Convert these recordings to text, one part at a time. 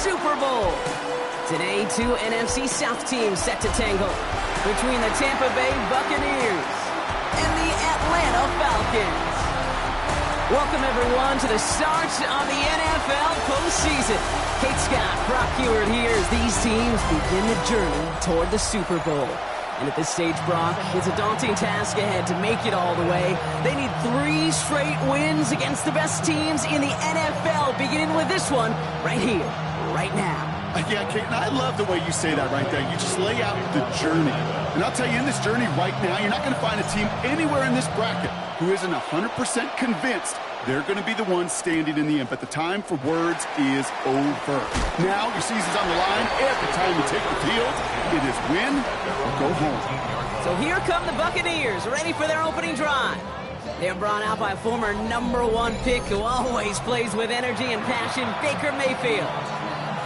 Super Bowl. Today, two NFC South teams set to tangle between the Tampa Bay Buccaneers and the Atlanta Falcons. Welcome, everyone, to the start of the NFL postseason. Kate Scott, Brock Heward here as these teams begin the journey toward the Super Bowl. And at this stage, Brock, it's a daunting task ahead to make it all the way. They need 3 straight wins against the best teams in the NFL, beginning with this one right here, right now. Yeah, Kate, and I love the way you say that right there. You just lay out the journey. And I'll tell you, in this journey right now, you're not going to find a team anywhere in this bracket who isn't 100% convinced they're going to be the ones standing in the end. But the time for words is over. Now your season's on the line. Every time you take the field, it is win or go home. So here come the Buccaneers, ready for their opening drive. They're brought out by former #1 pick who always plays with energy and passion, Baker Mayfield.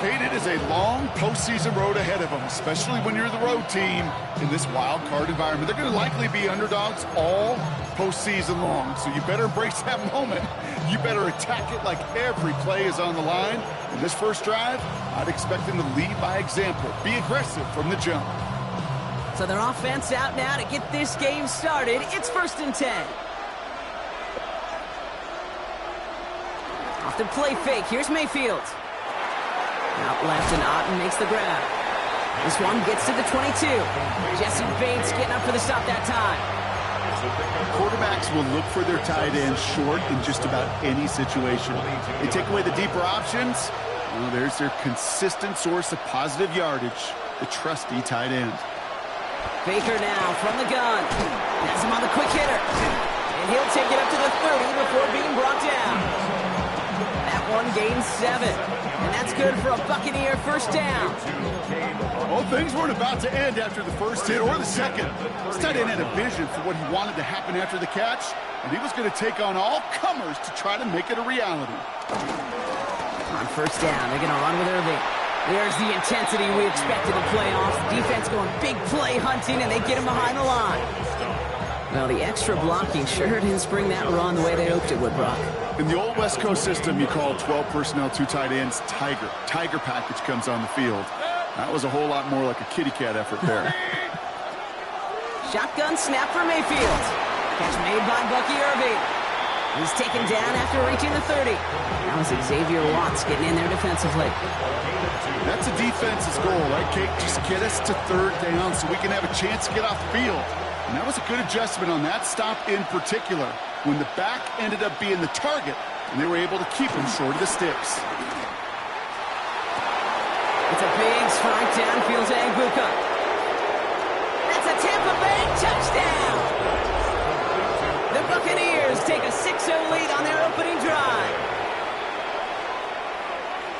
Kate, it is a long postseason road ahead of them, especially when you're the road team in this wild card environment. They're going to likely be underdogs all postseason long, so you better embrace that moment. You better attack it like every play is on the line. In this first drive, I'd expect them to lead by example. Be aggressive from the jump. So their offense out now to get this game started. It's 1st and 10. Off the play fake. Here's Mayfield. Out left, and Otten makes the grab. This one gets to the 22. Jesse Bates getting up for the stop that time. Quarterbacks will look for their tight end short in just about any situation. They take away the deeper options. Well, there's their consistent source of positive yardage, the trusty tight end. Baker now from the gun. Has him on the quick hitter. And he'll take it up to the 30 before being brought down. That one gains 7. And that's good for a Buccaneer first down. Well, things weren't about to end after the first hit or the second. This tight end had a vision for what he wanted to happen after the catch, and he was going to take on all comers to try to make it a reality. On first down, they're going to run with Irving. There's the intensity we expected in playoffs. Defense going big play hunting, and they get him behind the line. Well, the extra blocking sure didn't spring that run the way they hoped it would, Brock. In the old West Coast system, you call 12 personnel, 2 tight ends, Tiger. Tiger package comes on the field. That was a whole lot more like a kitty cat effort there. Shotgun snap for Mayfield. Catch made by Bucky Irving. He's taken down after reaching the 30. That was Xavier Watts getting in there defensively. That's a defense's goal, right, Kate? Just get us to 3rd down so we can have a chance to get off the field. And that was a good adjustment on that stop in particular, when the back ended up being the target, and they were able to keep him short of the sticks. It's a big strike downfield to Aguka. That's a Tampa Bay touchdown! The Buccaneers take a 6-0 lead on their opening drive.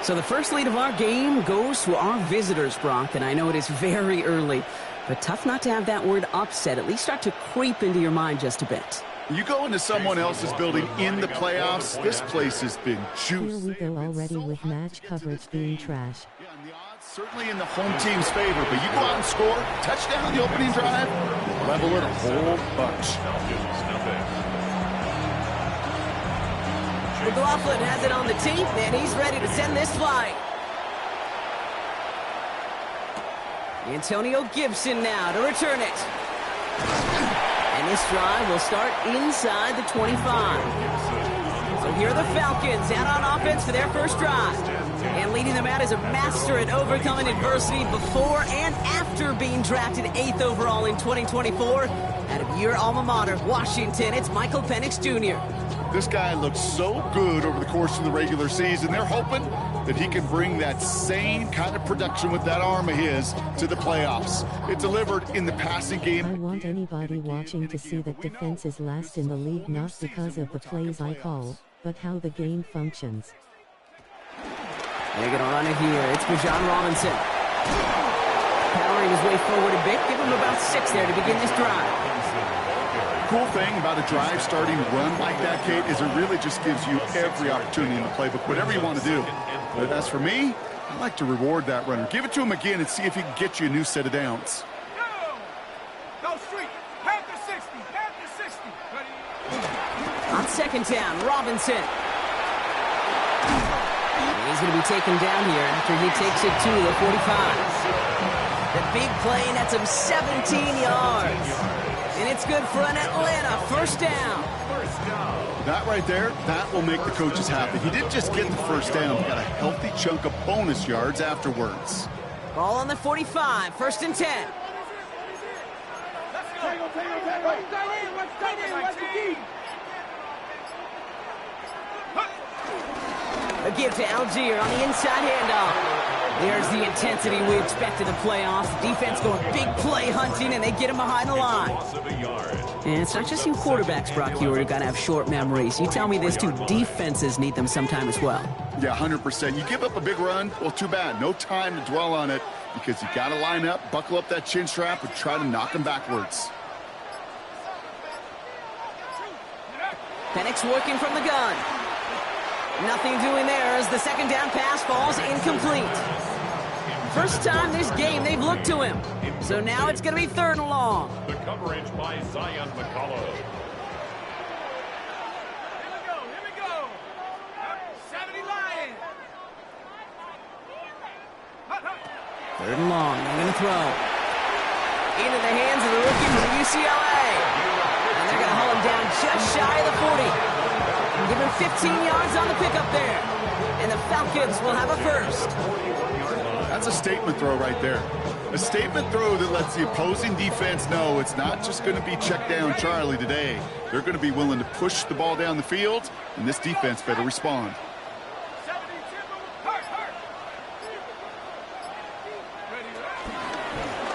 So the first lead of our game goes to our visitors, Brock, and I know it is very early, but tough not to have that word upset at least start to creep into your mind just a bit. You go into someone else's building in the playoffs, this place has been juiced. Here we go already with match coverage being trash. Yeah, and the odds certainly in the home team's favor, but you go out and score, touchdown on the opening drive, level it a whole bunch. McLaughlin has it on the tee, and he's ready to send this flight. Antonio Gibson now to return it. And this drive will start inside the 25. So here are the Falcons out on offense for their first drive. And leading them out is a master at overcoming adversity before and after being drafted 8th overall in 2024. Out of your alma mater, Washington, it's Michael Penix Jr. This guy looks so good over the course of the regular season. They're hoping that he can bring that same kind of production with that arm of his to the playoffs. It delivered in the passing game. I want anybody watching to see that defense is last in the league not because of the plays I call, but how the game functions. They're going to run it here. It's Bijan Robinson. Powering his way forward a bit. Give him about 6 there to begin this drive. Cool thing about a drive starting run like that, Kate, is it really just gives you every opportunity in the playbook, whatever you want to do. But as for me, I like to reward that runner. Give it to him again and see if he can get you a new set of downs. Go street. Half the 60. Half the 60. On second down, Robinson. He's going to be taken down here after he takes it to the 45. The big play nets him 17 yards. And it's good for an Atlanta first down. That right there, that will make the coaches happy. He didn't just get the first down. He got a healthy chunk of bonus yards afterwards. Ball on the 45, first and 10. A give to Algier on the inside handoff. There's the intensity we expected in the playoffs. Defense going big play hunting, and they get him behind the line. And it's not just you quarterbacks, Brock Huard, who got to have short memories. You tell me this too, defenses need them sometime as well. Yeah, 100%. You give up a big run, well, too bad. No time to dwell on it because you got to line up, buckle up that chin strap, and try to knock him backwards. Penix working from the gun. Nothing doing there as the second down pass falls incomplete. First time this game they've looked to him. So now it's going to be third and long. The coverage by Zion McCullough. Here we go. 70 Lions. Third and long. They're going to throw. Into the hands of the rookie from UCLA. And they're going to hold him down just shy of the 40. Give him 15 yards on the pickup there. And the Falcons will have a first. That's a statement throw right there. A statement throw that lets the opposing defense know it's not just going to be check down Charlie today. They're going to be willing to push the ball down the field, and this defense better respond.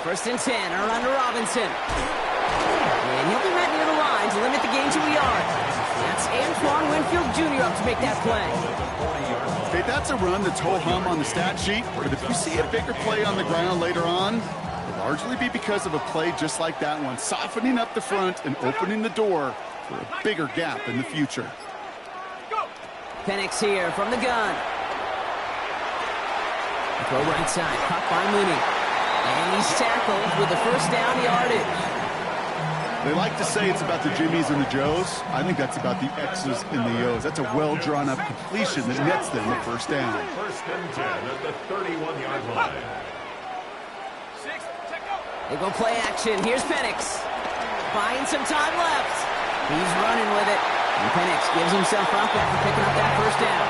First and 10, around to Robinson. And he'll be right near the line to limit the gain to a yard. That's Antoine Winfield Jr. up to make that play. Okay, that's a run that's ho-hum on the stat sheet, but if you see a bigger play on the ground later on, it'll largely be because of a play just like that one, softening up the front and opening the door for a bigger gap in the future. Penix here from the gun. Throw right side, caught by Mooney. And he's tackled with the first down yardage. They like to say it's about the Jimmies and the Joes. I think that's about the X's and the O's. That's a well-drawn-up completion that nets them the first down. First and 10 at the 31-yard line. They go play action. Here's Penix. Buying some time left. He's running with it. And Penix gives himself up after picking up that first down.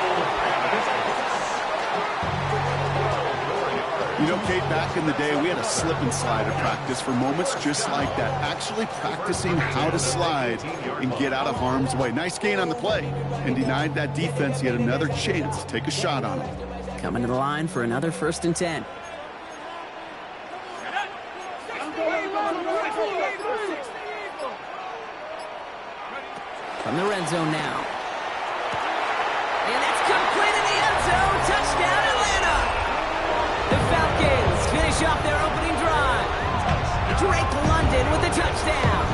You know, Kate, back in the day, we had a slip and slide at practice for moments just like that. Actually practicing how to slide and get out of harm's way. Nice gain on the play and denied that defense yet another chance to take a shot on him. Coming to the line for another first and 10. From the red zone now. And that's complete in the end zone. Touchdown, Atlanta. The Falcons finish off their opening drive. Drake London with the touchdown.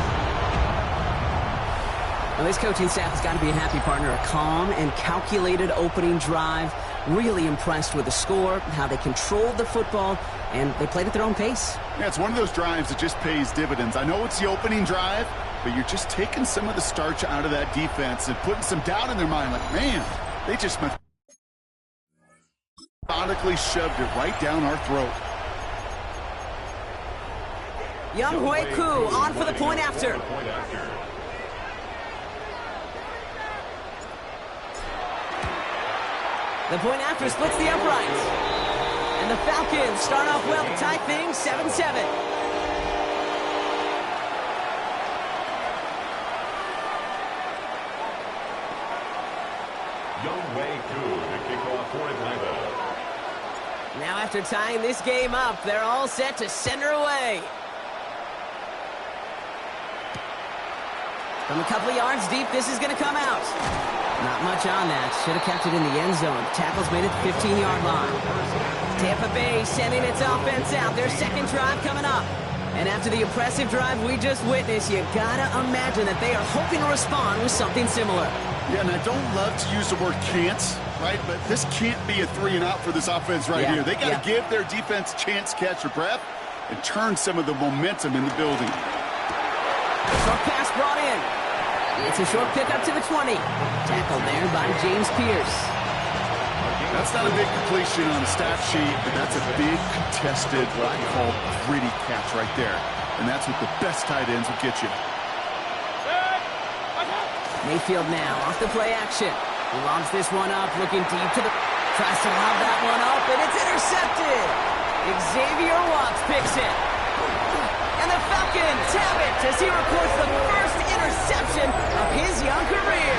Well, this coaching staff has got to be a happy partner. A calm and calculated opening drive. Really impressed with the score, how they controlled the football, and they played at their own pace. Yeah, it's one of those drives that just pays dividends. I know it's the opening drive, but you're just taking some of the starch out of that defense and putting some doubt in their mind. Like, man, they just methodically shoved it right down our throat. Younghoe Koo on for the point after. The point after splits the uprights. And the Falcons start off well to tie things 7-7. Younghoe Koo to kick off for Atlanta. Now after tying this game up, they're all set to center away. From a couple of yards deep, this is going to come out. Not much on that. Should have kept it in the end zone. Tackle's made at the 15-yard line. Tampa Bay sending its offense out. Their second drive coming up. And after the impressive drive we just witnessed, you gotta imagine that they are hoping to respond with something similar. Yeah, and I don't love to use the word can't, right? But this can't be a 3-and-out for this offense right here. They got to give their defense a chance to catch their breath and turn some of the momentum in the building. Short pass brought in. It's a short pickup to the 20. Tackled there by James Pierce. That's not a big completion on a stat sheet, but that's a big contested, what I call gritty catch right there. And that's what the best tight ends will get you. Mayfield now off the play action. He lobs this one up, looking deep to the... Tries to lob that one up, and it's intercepted. Xavier Watts picks it. And the Falcons have it as he records the first interception of his young career.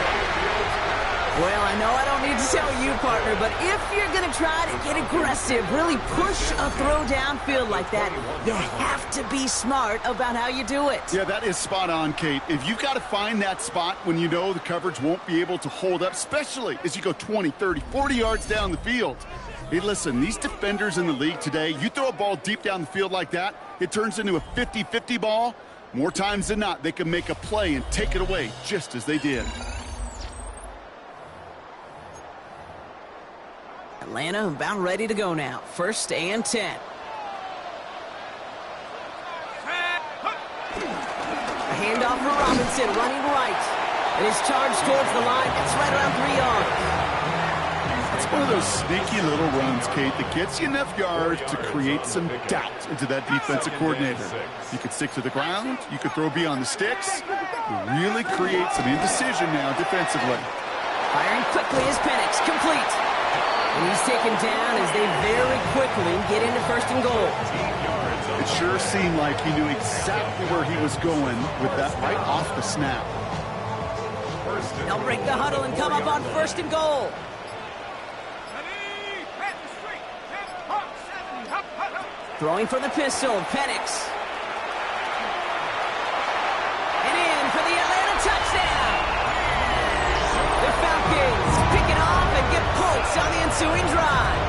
Well, I know I don't need to tell you, partner, but if you're going to try to get aggressive, really push a throw downfield like that, you have to be smart about how you do it. Yeah, that is spot on, Kate. If you've got to find that spot when you know the coverage won't be able to hold up, especially as you go 20, 30, 40 yards down the field. Hey, listen, these defenders in the league today, you throw a ball deep down the field like that, it turns into a 50-50 ball. More times than not, they can make a play and take it away just as they did. Atlanta about ready to go now. 1st and 10. A handoff for Robinson, running right. And his charge towards the line. It's right around 3 yards. It's one of those sneaky little runs, Kate, that gets you enough yards to create some doubt into that defensive coordinator. You could stick to the ground. You could throw beyond the sticks. You really create some indecision now defensively. Firing quickly is Penix, complete. And he's taken down as they very quickly get into 1st and goal. It sure seemed like he knew exactly where he was going with that right off the snap. They'll break the huddle and come up on 1st and goal. Throwing for the pistol, Penix. And in for the Atlanta touchdown. The Falcons pick it off and get points on the ensuing drive.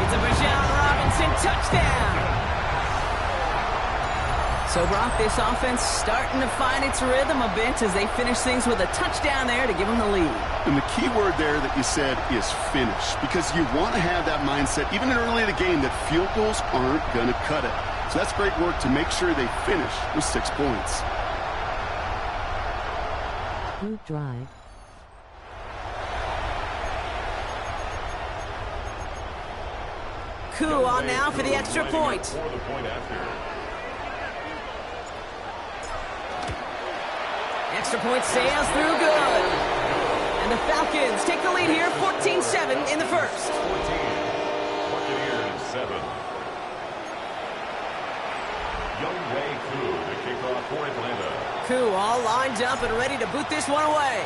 It's a Bijan Robinson touchdown. So, Brock, this offense starting to find its rhythm a bit as they finish things with a touchdown there to give them the lead. And the key word there that you said is finish, because you want to have that mindset, even early in the game, that field goals aren't going to cut it. So that's great work to make sure they finish with 6 points. Good drive. Koo on now for the extra point. Extra point sails through good. And the Falcons take the lead here, 14-7 in the 1st. 14, Buccaneers 7. Younghoe Koo to kick off for Atlanta. Koo all lined up and ready to boot this one away.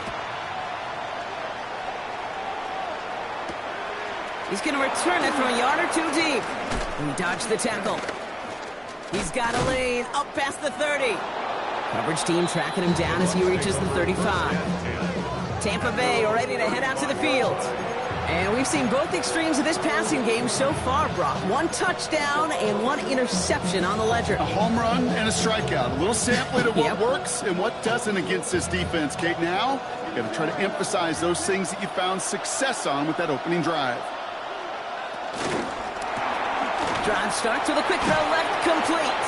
He's going to return it from a yard or 2 deep. He dodged the tackle. He's got a lane up past the 30. Coverage team tracking him down as he reaches the 35. Tampa Bay ready to head out to the field. And we've seen both extremes of this passing game so far, Brock. 1 touchdown and 1 interception on the ledger. A home run and a strikeout. A little sampling of what works and what doesn't against this defense, Kate. Now, you got to try to emphasize those things that you found success on with that opening drive. Drive starts with a quick throw left, complete.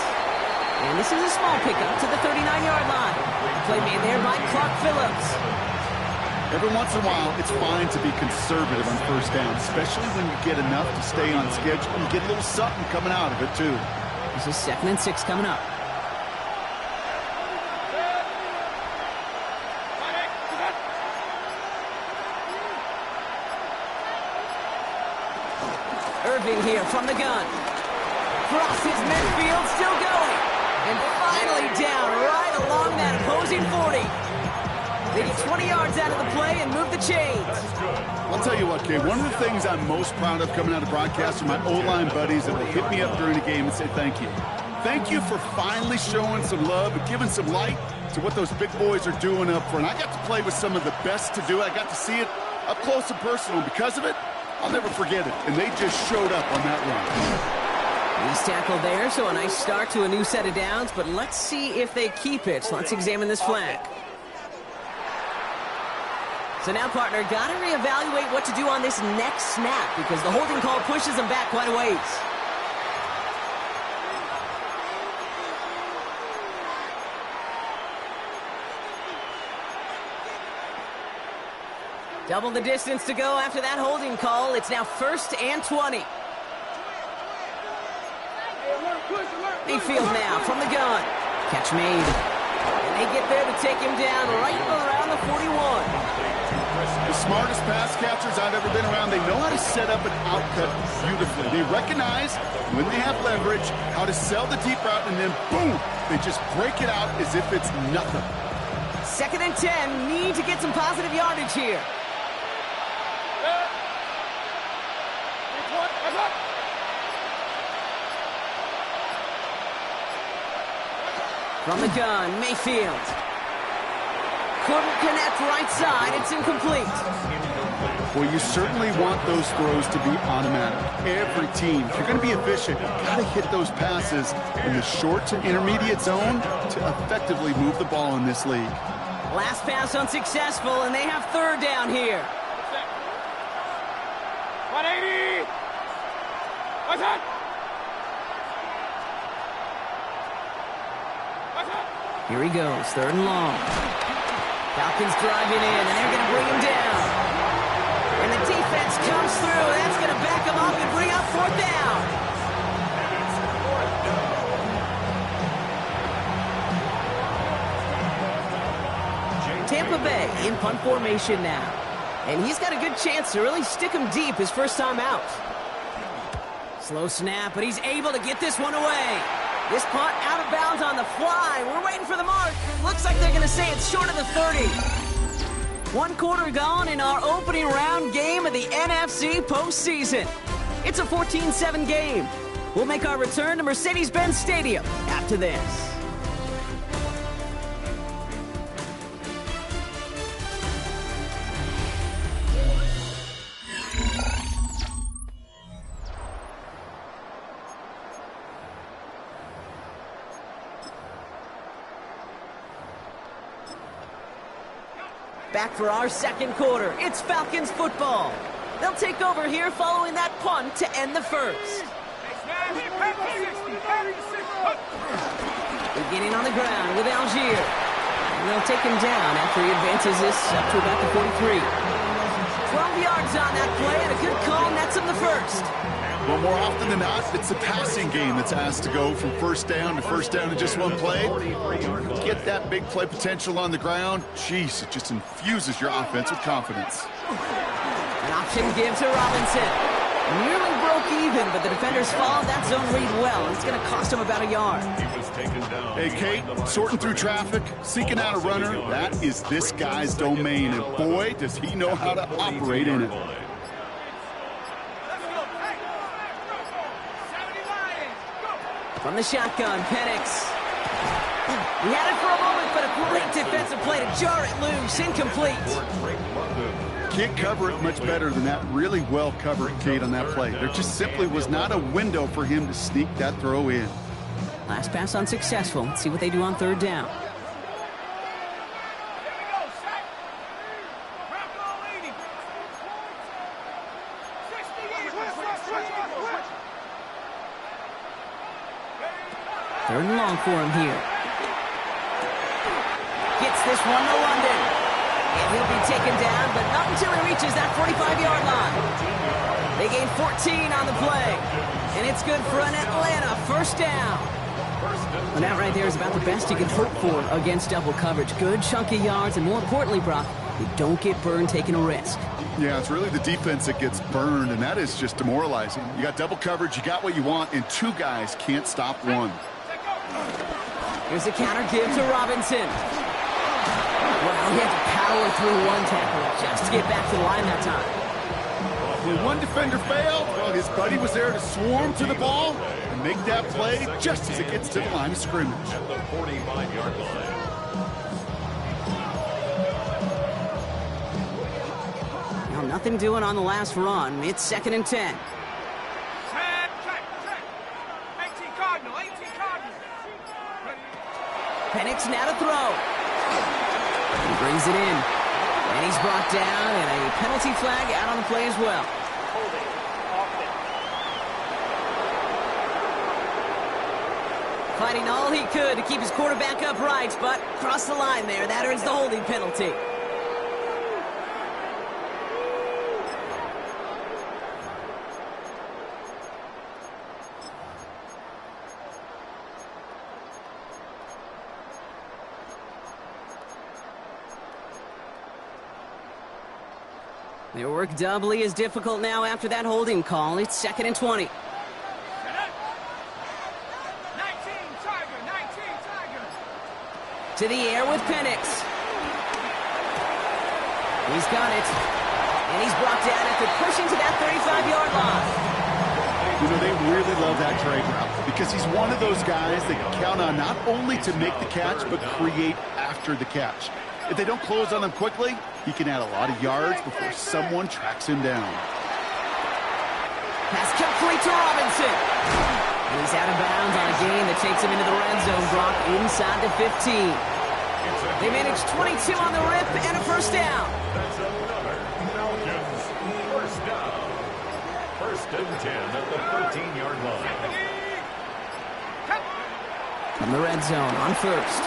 And this is a small pickup to the 39-yard line. Play made there by Clark Phillips. Every once in a while, it's fine to be conservative on 1st down, especially when you get enough to stay on schedule. You get a little something coming out of it, too. This is 2nd and 6 coming up. Irving here from the gun. Crosses midfield, still going. And finally down right along that opposing 40. They get 20 yards out of the play and move the chains. I'll tell you what, Kay, one of the things I'm most proud of coming out of broadcast are my O-line buddies that will hit me up during the game and say thank you. Thank you for finally showing some love and giving some light to what those big boys are doing up front. I got to play with some of the best to do it. I got to see it up close and personal. Because of it, I'll never forget it. And they just showed up on that run. He's tackled there, so a nice start to a new set of downs, but let's see if they keep it. Let's examine this flag. So now, partner, got to reevaluate what to do on this next snap because the holding call pushes them back quite a ways. Double the distance to go after that holding call. It's now 1st and 20. Mayfield now from the gun. Catch made. And they get there to take him down right around the 41. The smartest pass catchers I've ever been around. They know how to set up an outcut beautifully. They recognize when they have leverage how to sell the deep route, and then boom, they just break it out as if it's nothing. 2nd and 10. Need to get some positive yardage here. From the gun, Mayfield. Couldn't connect right side. It's incomplete. Well, you certainly want those throws to be automatic. Every team, if you're going to be efficient, you've got to hit those passes in the short to intermediate zone to effectively move the ball in this league. Last pass unsuccessful, and they have 3rd down here. 180. What's that? Here he goes, 3rd and long. Falcons driving in, and they're going to bring him down. And the defense comes through. That's going to back him up and bring up 4th down. Tampa Bay in punt formation now. And he's got a good chance to really stick him deep his first time out. Slow snap, but he's able to get this one away. This punt out of bounds on the fly. We're waiting for the mark. Looks like they're going to say it's short of the 30. 1 quarter gone in our opening round game of the NFC postseason. It's a 14-7 game. We'll make our return to Mercedes-Benz Stadium after this. Back for our 2nd quarter. It's Falcons football. They'll take over here following that punt to end the 1st. Beginning on the ground with Algier. And they'll take him down after he advances this up to about the 43. 12 yards on that play, and a good call nets him the 1st. Well, more often than not, it's the passing game that's asked to go from 1st down to 1st down in just 1 play. Get that big play potential on the ground. Jeez, it just infuses your offense with confidence. An option give to Robinson. Nearly broke even, but the defenders followed that zone read well. It's going to cost him about a yard. Hey, Kate, sorting through traffic, seeking out a runner, that is this guy's domain. And boy, does he know how to operate in it. From the shotgun, Penix. He had it for a moment, but a great defensive play to jar it loose. Incomplete. Can't cover it much better than that. Really well covered, Kate, on that play. There just simply was not a window for him to sneak that throw in. Last pass unsuccessful. Let's see what they do on 3rd down. Third and long for him here. Gets this one to London. And he'll be taken down, but not until he reaches that 45-yard line. They gain 14 on the play. And it's good for an Atlanta 1st down. Well, that right there is about the best you can hope for against double coverage. Good chunky yards, and more importantly, Brock, you don't get burned taking a risk. Yeah, it's really the defense that gets burned, and that is just demoralizing. You got double coverage, you got what you want, and 2 guys can't stop one. Here's a counter give to Robinson. Well, he had to power through 1 tackle just to get back to the line that time. When 1 defender failed, well, his buddy was there to swarm to the ball and make that play just as it gets to the line of scrimmage. At the 45-yard line. Now, nothing doing on the last run. It's 2nd and 10. Penix now to throw. He brings it in. And he's brought down, and a penalty flag out on the play as well. Fighting all he could to keep his quarterback upright, but crossed the line there. That earns the holding penalty. Their work doubly as difficult now after that holding call. It's 2nd and 20. 19 Tiger, 19 Tiger. To the air with Penix. He's got it. And he's brought down after pushing to that 35-yard line. You know, they really love that trade route because he's one of those guys they can count on not only to make the catch, but create after the catch. If they don't close on him quickly, he can add a lot of yards before someone tracks him down. Pass complete to Robinson. And he's out of bounds on a gain that takes him into the red zone, Brock, inside the 15. They managed 22 on the rip and a first down. That's another Falcons first down. 1st and 10 at the 13-yard line. From the red zone on first.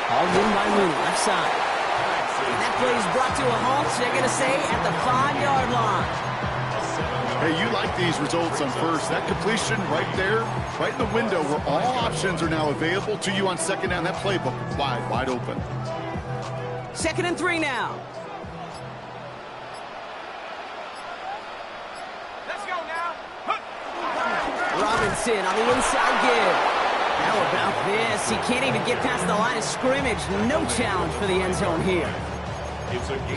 Hauled in by Mooney, left side. And that play is brought to a halt, they're going to say, at the 5-yard line. Hey, you like these results on first. That completion right there, right in the window where all options are now available to you on 2nd down. That playbook wide open. 2nd and 3 now. Let's go now. Robinson on the inside give. How about this? He can't even get past the line of scrimmage. No challenge for the end zone here.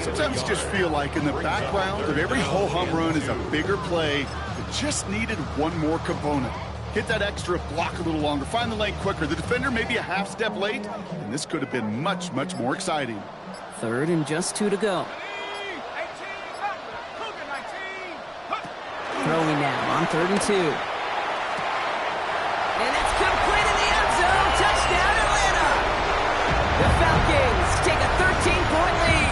Sometimes you just feel like in the background of every ho-hum run is a bigger play that just needed one more component. Hit that extra block a little longer, find the lane quicker. The defender may be a half step late, and this could have been much more exciting. 3rd and just 2 to go. 18, Cougar 19. Throwing now on 3rd and 2. And that's complete in the end zone. Touchdown, Atlanta. The Falcons take a 13-point lead.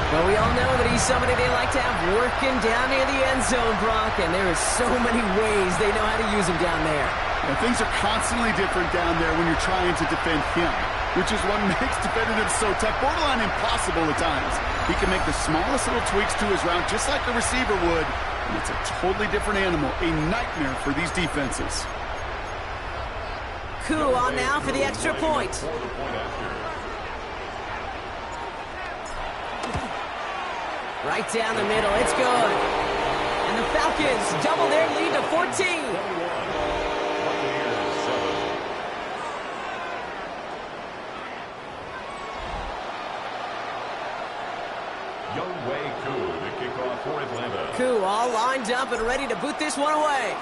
Well, we all know that he's somebody they like to have working down near the end zone, Brock, and there are so many ways they know how to use him down there. And things are constantly different down there when you're trying to defend him, which is what makes defending him so tough, borderline impossible at times. He can make the smallest little tweaks to his route just like a receiver would, and it's a totally different animal, a nightmare for these defenses. Koo on now for the extra point. Right down the middle, it's good. And the Falcons double their lead to 14. Koo all lined up and ready to boot this one away.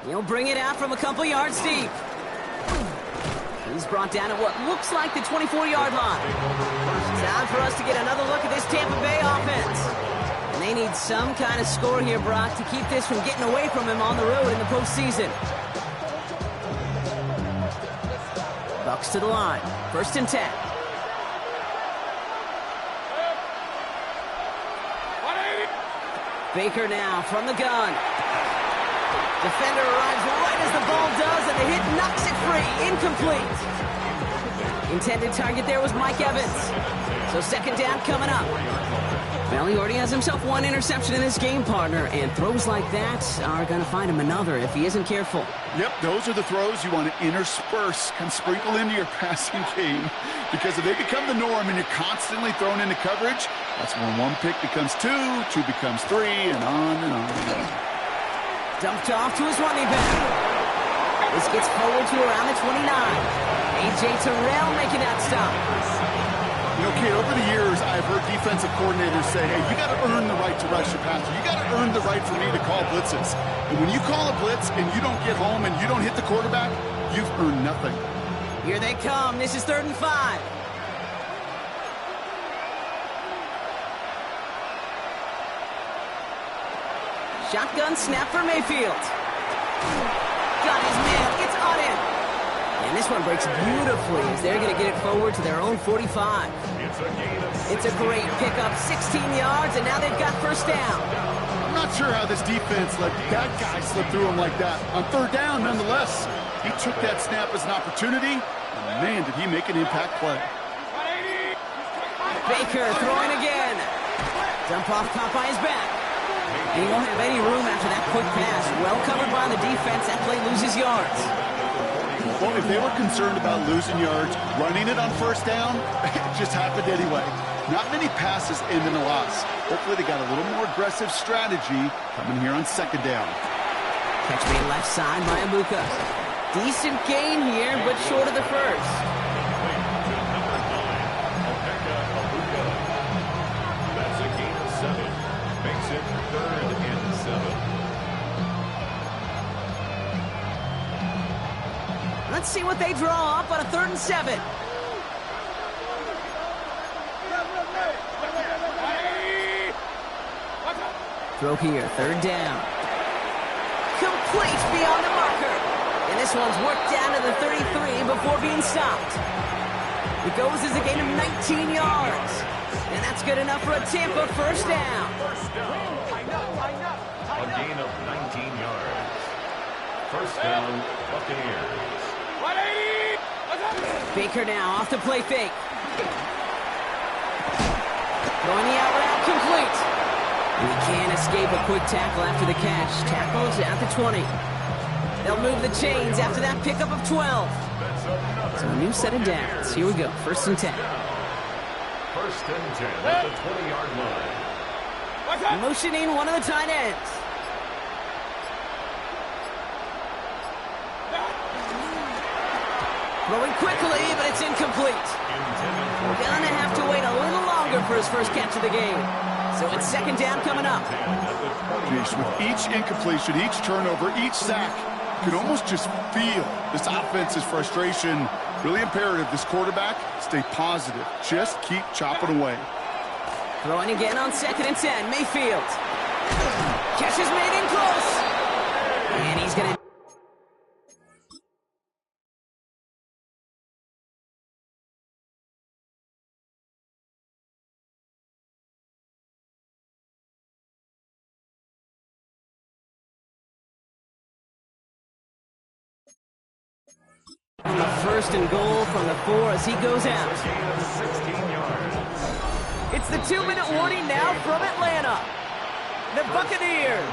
He'll bring it out from a couple yards deep. He's brought down at what looks like the 24-yard line. Time for us to get another look at this Tampa Bay offense. And they need some kind of score here, Brock, to keep this from getting away from him on the road in the postseason. Bucks to the line. 1st and 10. Baker now from the gun. Defender arrives right as the ball does, and the hit knocks it free. Incomplete. Intended target there was Mike Evans. So 2nd down coming up. Well, he already has himself one interception in this game, partner, and throws like that are going to find him another if he isn't careful. Yep, those are the throws you want to intersperse and sprinkle into your passing game, because if they become the norm and you're constantly thrown into coverage, that's when one pick becomes two becomes three, and on and on and on. Dumped off to his running back. This gets forward to around the 29. A.J. Terrell making that stop. You know, kid, over the years, I've heard defensive coordinators say, hey, you got to earn the right to rush your passer. You got to earn the right for me to call blitzes. And when you call a blitz and you don't get home and you don't hit the quarterback, you've earned nothing. Here they come. This is 3rd and 5. Shotgun snap for Mayfield. Got his man. It's on in. And this one breaks beautifully as they're going to get it forward to their own 45. It's a great pickup, 16 yards, and now they've got 1st down. I'm not sure how this defense let that guy slip through him like that. On 3rd down, nonetheless, he took that snap as an opportunity, and man, did he make an impact play. Baker throwing again. Dump off caught by his back. And he won't have any room after that quick pass. Well covered by the defense. That play loses yards. Well, if they were concerned about losing yards, running it on first down, it just happened anyway. Not many passes end in a loss. Hopefully they got a little more aggressive strategy coming here on second down. Catch made left side by Abuka. Decent gain here, but short of the first. That's a gain of 7. Makes it 3rd and 7. Let's see what they draw up on a 3rd and 7. Throw here, 3rd down. Complete beyond the marker. And this one's worked down to the 33 before being stopped. It goes as a gain of 19 yards. And that's good enough for a Tampa first down. A gain of 19 yards. First down, Buccaneers. Baker now off the play fake. Throwing the out route complete. And he can't escape a quick tackle after the catch. Tackles at the 20. They'll move the chains after that pickup of 12. So a new set of downs. Here we go. 1st and 10. 1st and 10 at the 20-yard line. Motioning one of the tight ends. Throwing quickly, but it's incomplete. Gonna have to wait a little longer for his first catch of the game. So it's 2nd down coming up. Jeez, with each incompletion, each turnover, each sack, you can almost just feel this offense's frustration. Really imperative, this quarterback, stay positive. Just keep chopping away. Throwing again on 2nd and 10. Mayfield. Catch is made in close. And he's going to... On the 1st and goal from the 4 as he goes out. It's the 2-minute warning now from Atlanta. The Buccaneers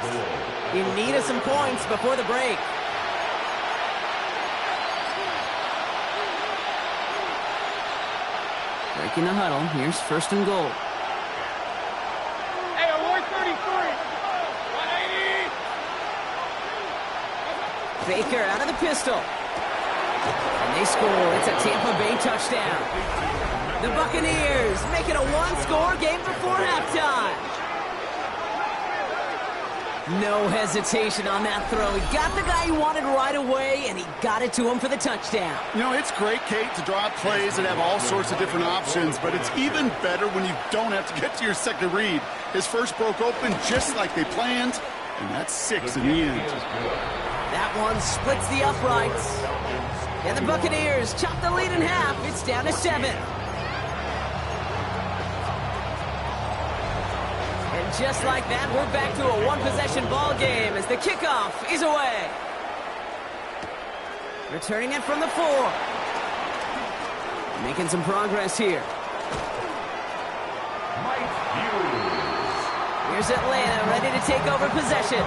in need of some points before the break. Breaking the huddle. Here's 1st and goal. Hey, award 33. 180. Baker out of the pistol. And they score. It's a Tampa Bay touchdown. The Buccaneers make it a 1-score game before halftime. No hesitation on that throw. He got the guy he wanted right away, and he got it to him for the touchdown. You know, it's great, Kate, to draw up plays and have all sorts of different options, but it's even better when you don't have to get to your second read. His first broke open just like they planned, and that's 6 in the end. That one splits the uprights. And the Buccaneers chop the lead in half. It's down to 7. And just like that, we're back to a one-possession ball game as the kickoff is away. Returning it from the 4. Making some progress here. Here's Atlanta ready to take over possession.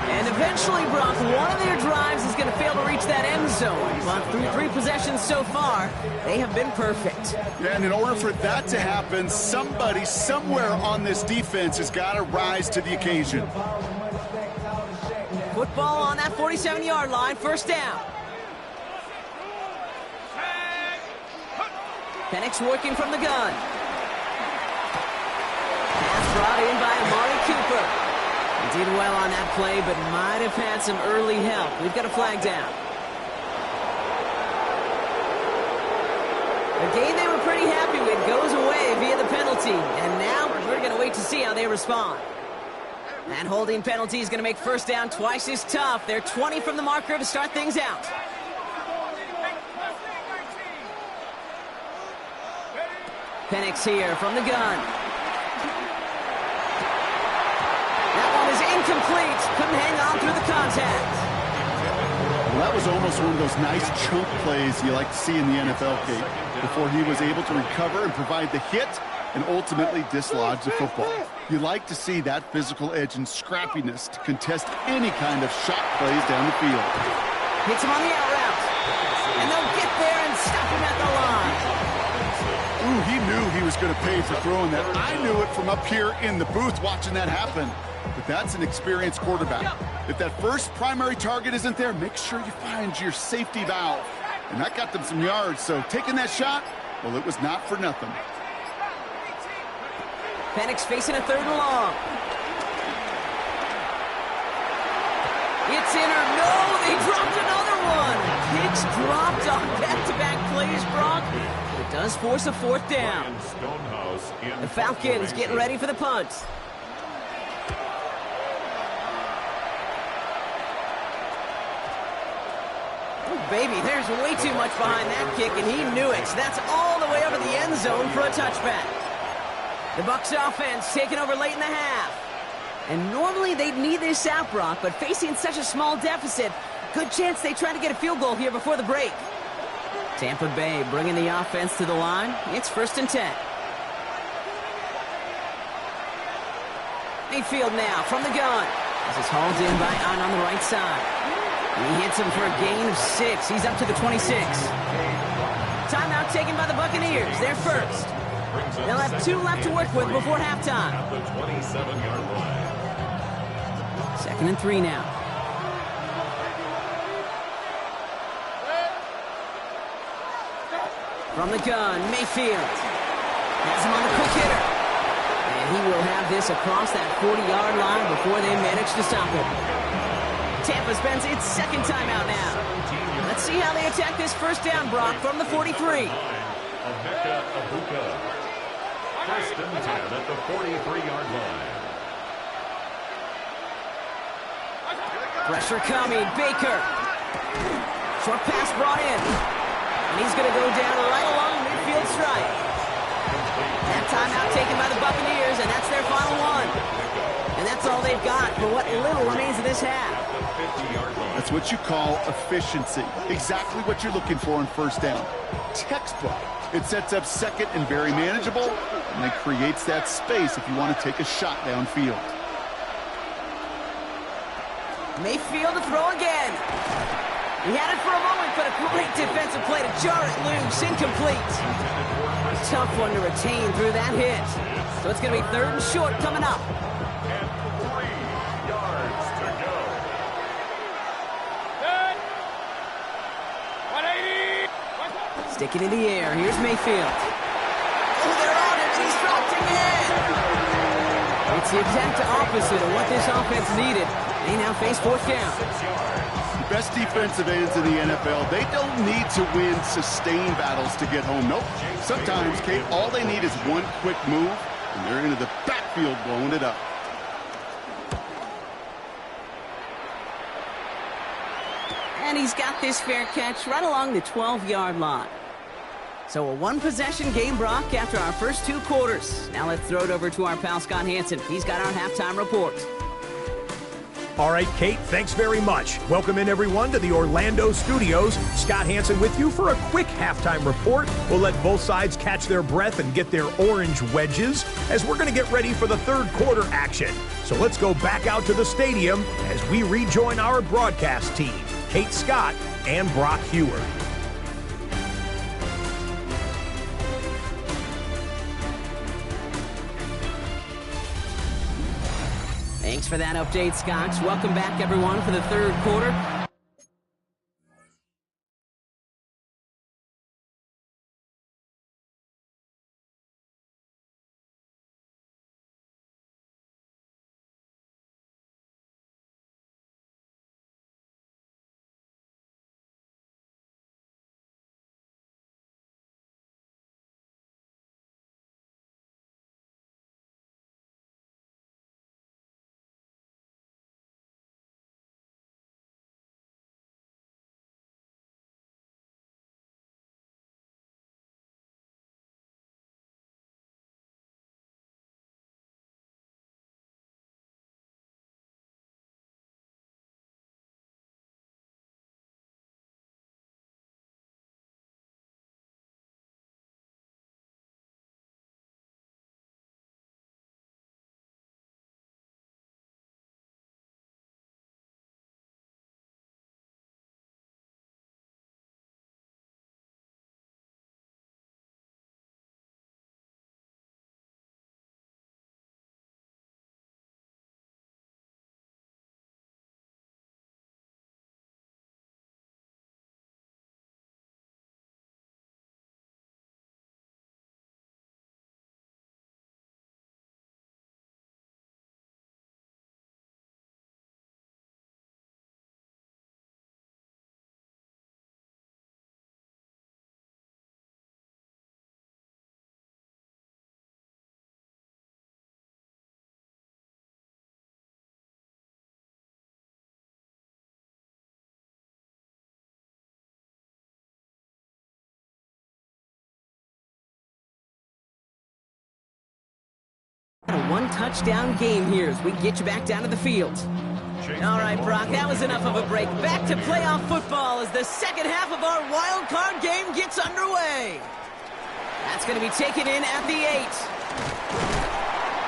And eventually, Brock, one of their drives is going to fail to reach that end zone. But through 3 possessions so far, they have been perfect. Yeah, and in order for that to happen, somebody somewhere on this defense has got to rise to the occasion. Football on that 47-yard line, 1st down. Penix working from the gun. Pass brought in by Amari Cooper. He did well on that play, but might have had some early help. We've got a flag down. A game they were pretty happy with goes away via the penalty. And now we're going to wait to see how they respond. That holding penalty is going to make 1st down twice as tough. They're 20 from the marker to start things out. Penix here from the gun. That one is incomplete. Couldn't hang on through the contact. Well, that was almost one of those nice chunk plays you like to see in the NFL, Kate, before he was able to recover and provide the hit and ultimately dislodge the football. You like to see that physical edge and scrappiness to contest any kind of shot plays down the field. Hits him on the out route. And they'll get there and stop him at the line. Ooh, he knew he was going to pay for throwing that. I knew it from up here in the booth watching that happen. But that's an experienced quarterback. If that first primary target isn't there, make sure you find your safety valve. And that got them some yards, so taking that shot, well, it was not for nothing. Penix facing a 3rd and long. It's in or no, they dropped another one. Picks dropped on back-to-back plays, Brock. It does force a 4th down. The Falcons getting ready for the punt. Oh, baby, there's way too much behind that kick, and he knew it. So that's all the way over the end zone for a touchback. The Bucs offense taking over late in the half. And normally they'd need this out, Brock, but facing such a small deficit, good chance they try to get a field goal here before the break. Tampa Bay bringing the offense to the line. It's 1st and 10. Mayfield now from the gun. This is hauled in by Ahn on the right side. He hits him for a gain of 6. He's up to the 26. Timeout taken by the Buccaneers. They're first. They'll have 2 left to work with before halftime. At the 27-yard line. 2nd and 3 now. From the gun, Mayfield. Has him on the quick hitter. And he will have this across that 40-yard line before they manage to stop him. Tampa spends its 2nd timeout now. Let's see how they attack this 1st down, Brock, from the 43. 1st and 10 at the 43-yard line. Pressure coming, Baker. Short pass brought in. And he's going to go down right along midfield stripe. That timeout taken by the Buccaneers, and that's their final one. And that's all they've got for what little remains of this half. That's what you call efficiency. Exactly what you're looking for on 1st down. Textbook. It sets up 2nd and very manageable, and it creates that space if you want to take a shot downfield. Mayfield to throw again. He had it for a moment, but a great defensive play to jar it loose. Incomplete. Tough one to retain through that hit. So it's going to be 3rd and short coming up. And 3 yards to go. Good. 180. Sticking in the air. Here's Mayfield. Oh, they're on it. He's dropped again. It's the exact opposite of what this offense needed. They now face 4th down. The best defensive ends in the NFL, they don't need to win sustained battles to get home. Nope. Sometimes, Kate, all they need is one quick move, and they're into the backfield blowing it up. And he's got this fair catch right along the 12-yard line. So a 1-possession game, Brock, after our first 2 quarters. Now let's throw it over to our pal Scott Hansen. He's got our halftime report. All right, Kate, thanks very much. Welcome in, everyone, to the Orlando studios. Scott Hansen with you for a quick halftime report. We'll let both sides catch their breath and get their orange wedges as we're going to get ready for the 3rd quarter action. So let's go back out to the stadium as we rejoin our broadcast team, Kate Scott and Brock Hewer. Thanks for that update, Scott. Welcome back, everyone, for the 3rd quarter. one-touchdown game here as we get you back down to the field. All right, Brock, that was enough of a break. Back to playoff football as the second half of our wild card game gets underway. That's going to be taken in at the 8.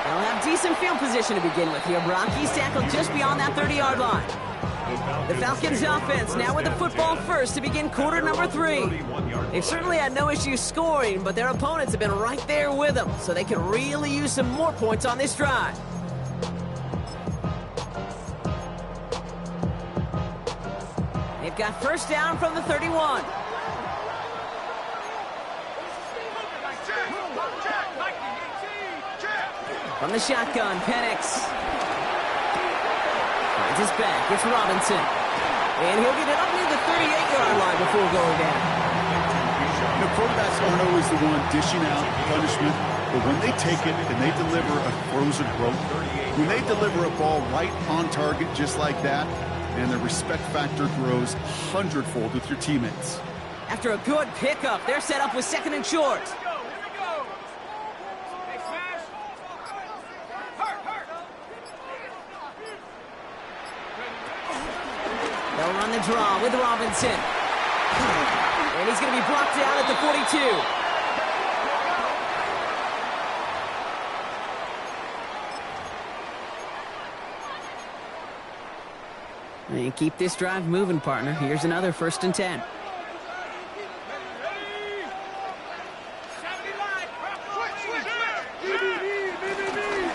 They'll have decent field position to begin with here, Brock. He's tackled just beyond that 30-yard line. The Falcons offense now with the football first to begin quarter number 3. They've certainly had no issues scoring, but their opponents have been right there with them, so they can really use some more points on this drive. They've got first down from the 31. From the shotgun, Penix. Finds his back. It's Robinson. And he'll get it up near the 38-yard line before going down. The quarterbacks aren't always the one dishing out punishment, but when they take it and they deliver a frozen rope, when they deliver a ball right on target just like that, and the respect factor grows 100-fold with your teammates. After a good pickup, they're set up with second and short. They'll run the draw with Robinson. And he's going to be brought down at the 42. And keep this drive moving, partner. Here's another 1st and 10.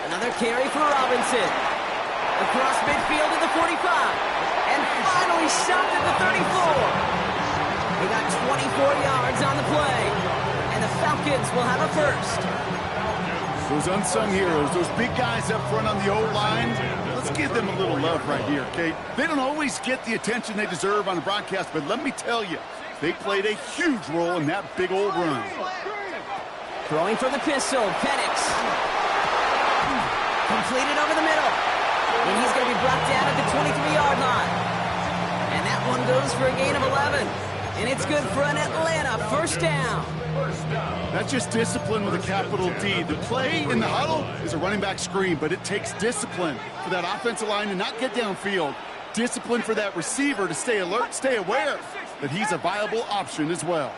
Another carry for Robinson. Across midfield to the 45. And finally stopped at the 34. They got 24 yards on the play. And the Falcons will have a first. Those unsung heroes, those big guys up front on the O-line, let's give them a little love right here, okay? They don't always get the attention they deserve on the broadcast, but let me tell you, they played a huge role in that big old run. Throwing for the pistol, Penix. Completed over the middle. And he's going to be brought down at the 23-yard line. And that one goes for a gain of 11. And it's good for an Atlanta first down. That's just discipline with a capital D. The play in the huddle is a running back screen, but it takes discipline for that offensive line to not get downfield. Discipline for that receiver to stay alert, stay aware that he's a viable option as well.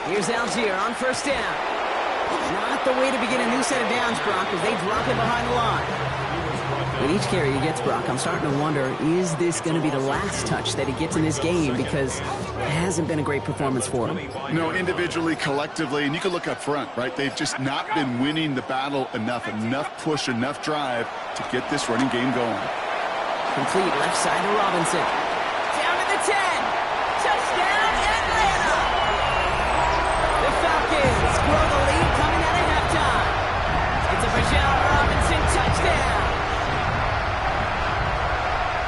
Here's Algier on first down. Not the way to begin a new set of downs, Brock, as they drop him behind the line. With each carry he gets, Brock, I'm starting to wonder, is this going to be the last touch that he gets in this game? Because it hasn't been a great performance for him. No, individually, collectively, and you can look up front, right? They've just not been winning the battle enough push, enough drive to get this running game going. Complete left side to Robinson. Down to the 10. Touchdown, Atlanta! The Falcons grow the lead coming out of halftime. It's a Bijan Robinson touchdown.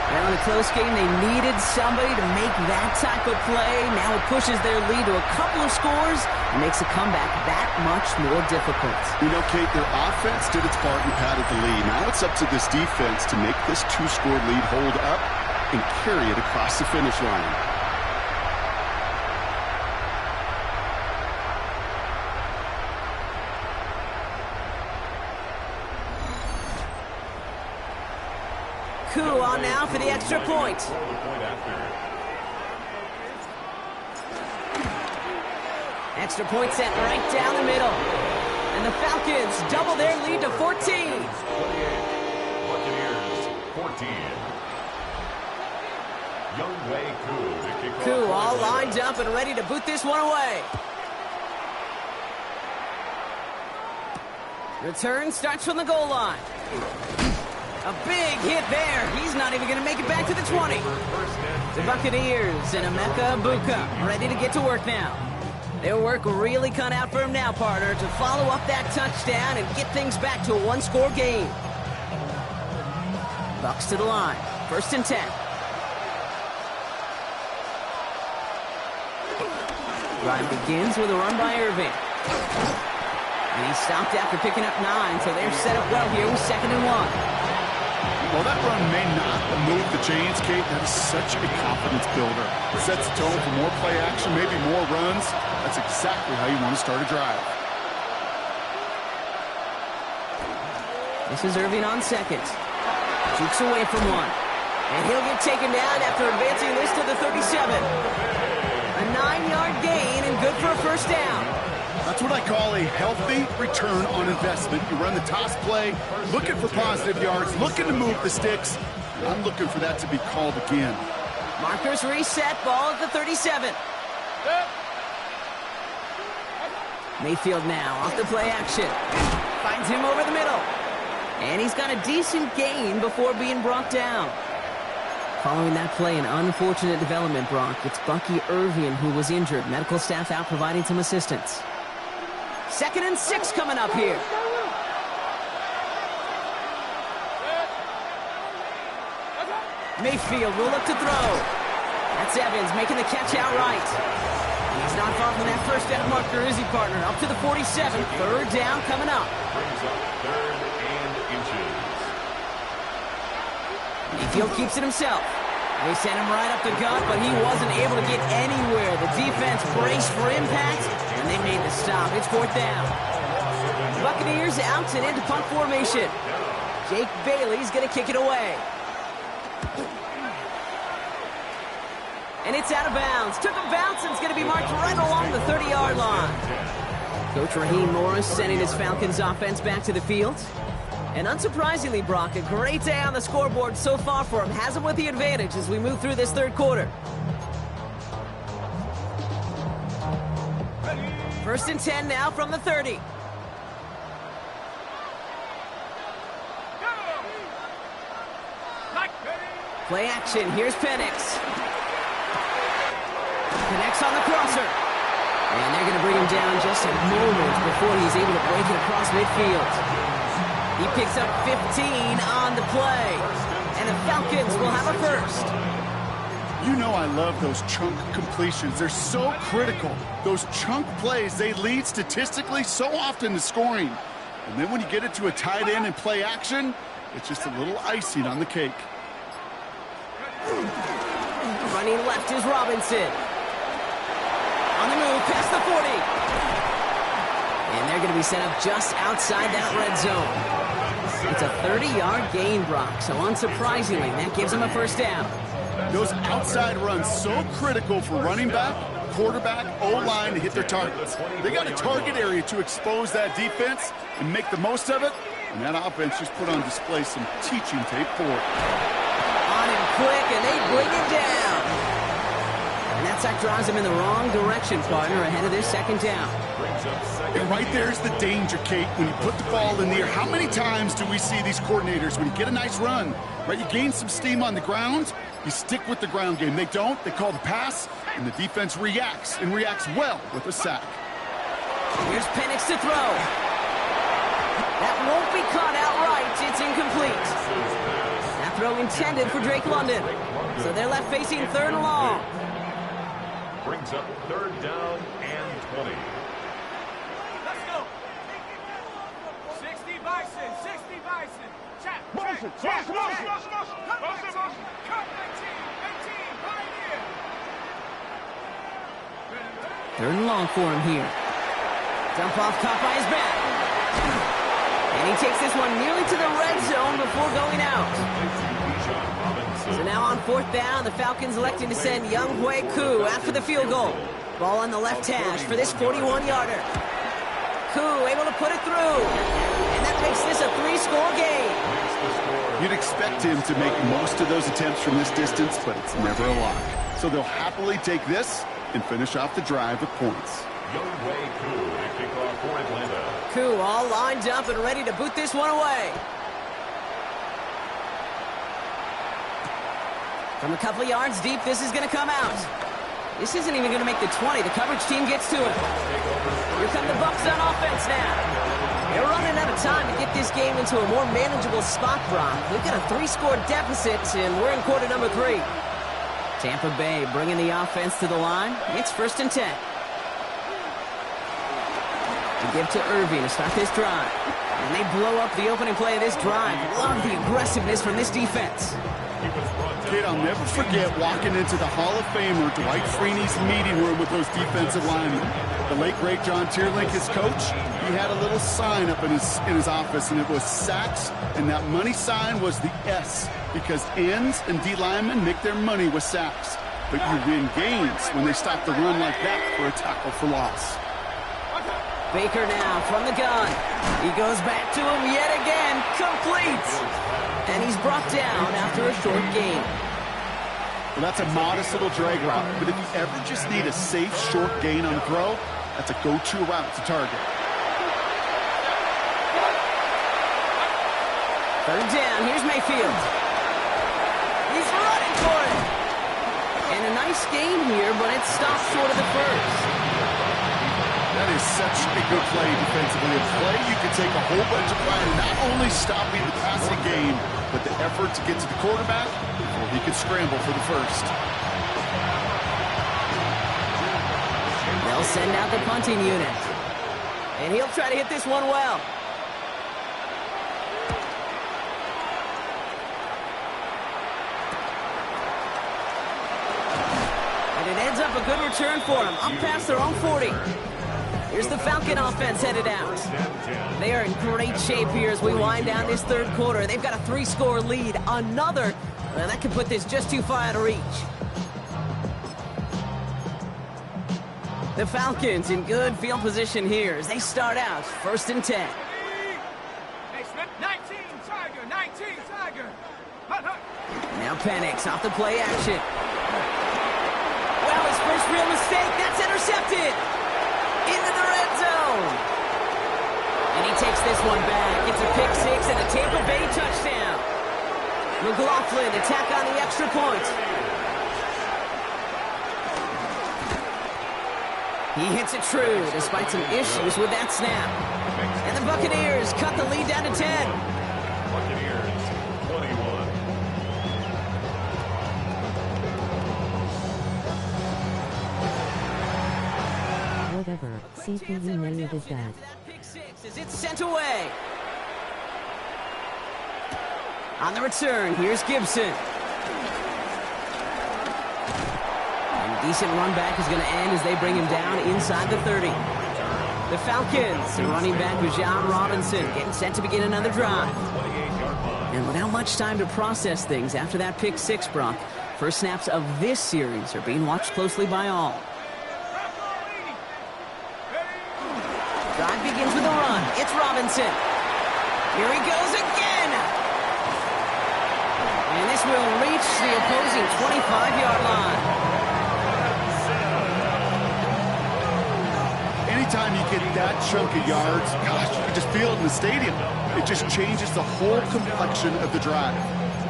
Now in a close game, they needed somebody to make that type of play. Now it pushes their lead to a couple of scores and makes a comeback that much more difficult. You know, Kate, their offense did its part and padded the lead. Now it's up to this defense to make this 2-score lead hold up and carry it across the finish line. Coup on now for the extra point. Extra point sent right down the middle. And the Falcons double their lead to 14. Buccaneers 14. Coup all lined up and ready to boot this one away. Return starts from the goal line. A big hit there. He's not even going to make it back to the 20. The Buccaneers and Emeka Buka ready to get to work now. Their work really cut out for him now, partner, to follow up that touchdown and get things back to a one-score game. Bucks to the line. 1st and 10. Drive begins with a run by Irving. And he stopped after picking up 9, so they're set up well here with 2nd and 1. Well, that run may not move the chains, Kate. That is such a confidence builder. It sets the tone for more play action, maybe more runs. That's exactly how you want to start a drive. This is Irving on second. Jukes away from one. And he'll get taken down after advancing this to the 37. A 9-yard gain and good for a first down. That's what I call a healthy return on investment. You run the toss play, looking for positive yards, looking to move the sticks. I'm looking for that to be called again. Markers reset, ball at the 37. Mayfield now off the play action. Finds him over the middle. And he's got a decent gain before being brought down. Following that play, an unfortunate development, Brock. It's Bucky Irving who was injured. Medical staff out providing some assistance. 2nd and 6 coming up here. Mayfield will look to throw. That's Evans making the catch outright. He's not far from that first down marker, is he, partner? Up to the 47. 3rd down coming up. Brings up 3rd and inches. Mayfield keeps it himself. They sent him right up the gut, but he wasn't able to get anywhere. The defense braced for impact, and they made the stop. It's 4th down. Buccaneers out and into punt formation. Jake Bailey's going to kick it away. And it's out of bounds. Took a bounce, and it's going to be marked right along the 30-yard line. Coach Raheem Morris sending his Falcons offense back to the field. And unsurprisingly, Brock, a great day on the scoreboard so far for him. Has him with the advantage as we move through this 3rd quarter. 1st and 10 now from the 30. Play action. Here's Penix. Connects on the crosser. And they're going to bring him down just a moment before he's able to break it across midfield. He picks up 15 on the play. And the Falcons will have a first. You know I love those chunk completions. They're so critical. Those chunk plays, they lead statistically so often to scoring. And then when you get it to a tight end and play action, it's just a little icing on the cake. Running left is Robinson. On the move, past the 40. And they're going to be set up just outside that red zone. It's a 30-yard gain, Brock, so unsurprisingly, that gives them a first down. Those outside runs so critical for running back, quarterback, O-line to hit their targets. They got a target area to expose that defense and make the most of it, and that offense just put on display some teaching tape for it. On him quick, and they bring him down. And that sack drives him in the wrong direction, partner, ahead of this 2nd down. And right there's the danger, Kate, when you put the ball in the air. How many times do we see these coordinators, when you get a nice run, right, you gain some steam on the ground, you stick with the ground game. They don't, they call the pass, and the defense reacts, and reacts well with a sack. Here's Penix to throw. That won't be caught outright. It's incomplete. That throw intended for Drake London. So they're left facing 3rd and long. Brings up 3rd down and 20. Let's go. 60 Bison, 60 Bison. Check, Motion, check, motion, check. motion. Cut my team, cut my team, right here. 3rd and long for him here. Dump off, caught by his back. And he takes this one nearly to the red zone before going out. So now on 4th down, the Falcons electing to send Younghoe Koo after the field goal. Ball on the left hash for this 41-yarder. Koo able to put it through. And that makes this a 3-score game. You'd expect him to make most of those attempts from this distance, but it's never a lock. So they'll happily take this and finish off the drive with points. Younghoe Koo to kick off for Atlanta. Koo all lined up and ready to boot this one away. From a couple of yards deep, this is going to come out. This isn't even going to make the 20. The coverage team gets to it. Here come the Bucs on offense now. They're running out of time to get this game into a more manageable spot, Brock. We've got a 3-score deficit, and we're in quarter number 3. Tampa Bay bringing the offense to the line. It's 1st and 10. To give to Irving to start this drive. And they blow up the opening play of this drive. Love the aggressiveness from this defense. Kid, I'll never forget walking into the Hall of Famer Dwight Freeney's meeting room with those defensive linemen. The late, great John Tierlink, his coach, he had a little sign up in his office, and it was sacks, and that money sign was the S, because ends and D linemen make their money with sacks. But you win games when they stop the run like that for a tackle for loss. Baker now from the gun. He goes back to him yet again. Complete. And he's brought down after a short gain. Well, that's a modest little drag route, but if you ever just need a safe short gain on the throw, that's a go-to route to target. Third down, here's Mayfield. He's running for it. And a nice gain here, but it stops short of the first. That is such a good play defensively. A play you can take a whole bunch of pride in not only stopping the passing game, but the effort to get to the quarterback before he could scramble for the first. They'll send out the punting unit. And he'll try to hit this one well. And it ends up a good return for him, up past their own 40. Here's the Falcon offense headed out. They are in great shape here as we wind down this third quarter. They've got a 3-score lead. Another, that could put this just too far out of reach. The Falcons in good field position here as they start out 1st and 10. Hey, Smith, 19, Tiger, 19, Tiger. Hut, hut. Now Penix off the play action. Well, his first real mistake. That's intercepted. Into the red zone. And he takes this one back. It's a pick-6 and a Tampa Bay touchdown. McLaughlin to tack on the extra point. He hits it true despite some issues with that snap. And the Buccaneers cut the lead down to 10. Buccaneers, 21. Whatever, CPU nailed his dad. As it's sent away. On the return, here's Gibson. And decent run back is going to end as they bring him down inside the 30. The Falcons, running back Bijan Robinson, getting set to begin another drive. And without much time to process things after that pick-6, Brock, first snaps of this series are being watched closely by all. Drive begins with a run. It's Robinson. Here he goes again. And this will reach the opposing 25-yard line. Anytime you get that chunk of yards, gosh, you can just feel it in the stadium. It just changes the whole complexion of the drive.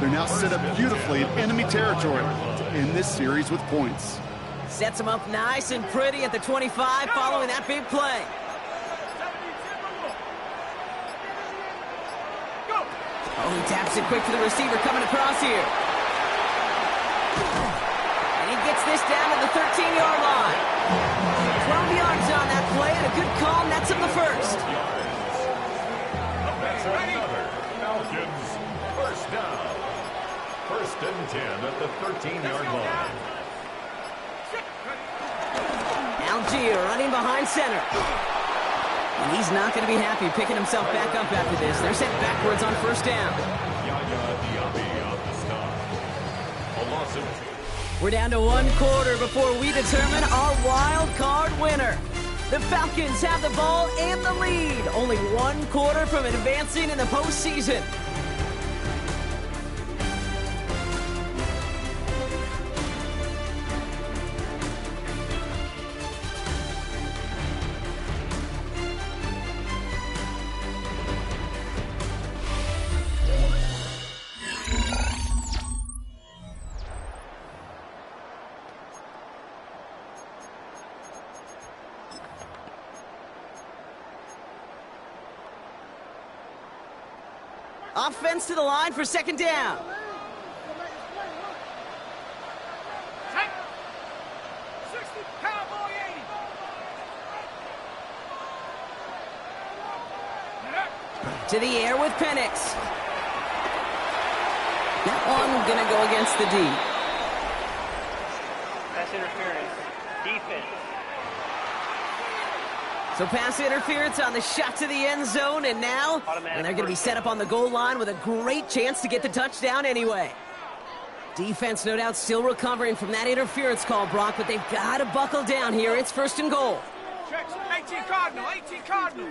They're now set up beautifully in enemy territory to end this series with points. Sets him up nice and pretty at the 25 following that big play. Oh, he taps it quick for the receiver coming across here. And he gets this down to the 13-yard line. 12 yards on that play, and a good call nets him the first. That's another. Falcons, first down. 1st and 10 at the 13-yard line. Algier running behind center. And he's not going to be happy picking himself back up after this. They're sent backwards on 1st down. We're down to 1 quarter before we determine our wild card winner. The Falcons have the ball and the lead. Only 1 quarter from advancing in the postseason. Offense to the line for 2nd down. Take 60, cowboy 80. To the air with Penix. That one going to go against the D. Pass interference. Defense. So pass interference on the shot to the end zone, and now they're going to be set up on the goal line with a great chance to get the touchdown anyway. Defense, no doubt, still recovering from that interference call, Brock, but they've got to buckle down here. It's 1st and goal. 18 Cardinal, 18 Cardinal.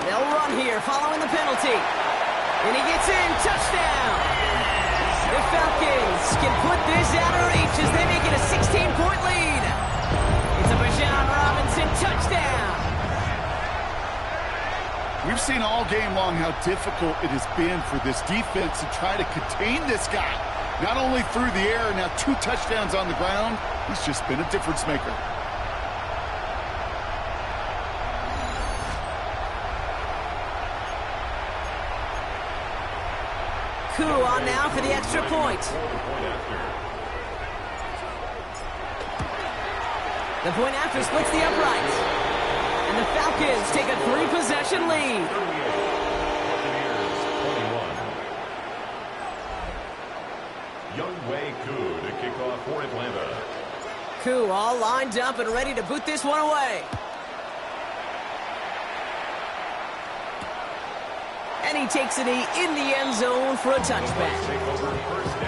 They'll run here following the penalty. And he gets in. Touchdown. The Falcons can put this out of reach as they make it a 16-point lead. It's a Bijan Robinson touchdown. We've seen all game long how difficult it has been for this defense to try to contain this guy. Not only through the air, now 2 touchdowns on the ground. He's just been a difference maker. Koo on now for the extra point. The point after splits the uprights. And the Falcons take a 3-possession lead. Younghoe Koo to kick off for Atlanta. Koo all lined up and ready to boot this one away. And he takes it in the end zone for a touchback.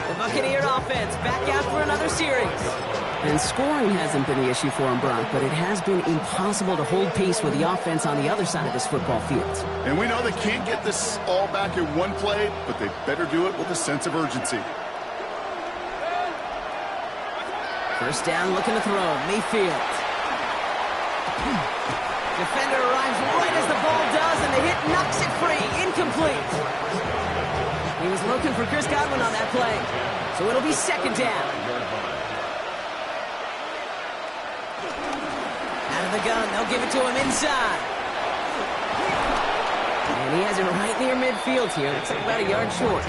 The Buccaneer offense back out for another series. And scoring hasn't been the issue for him, Brock, but it has been impossible to hold pace with the offense on the other side of this football field. And we know they can't get this all back in one play, but they better do it with a sense of urgency. First down, looking to throw. Mayfield. Defender arrives right as the ball does, and the hit knocks it free. Incomplete. He was looking for Chris Godwin on that play, so it'll be 2nd down. Out of the gun, they'll give it to him inside. And he has it right near midfield here. Looks like about a yard short.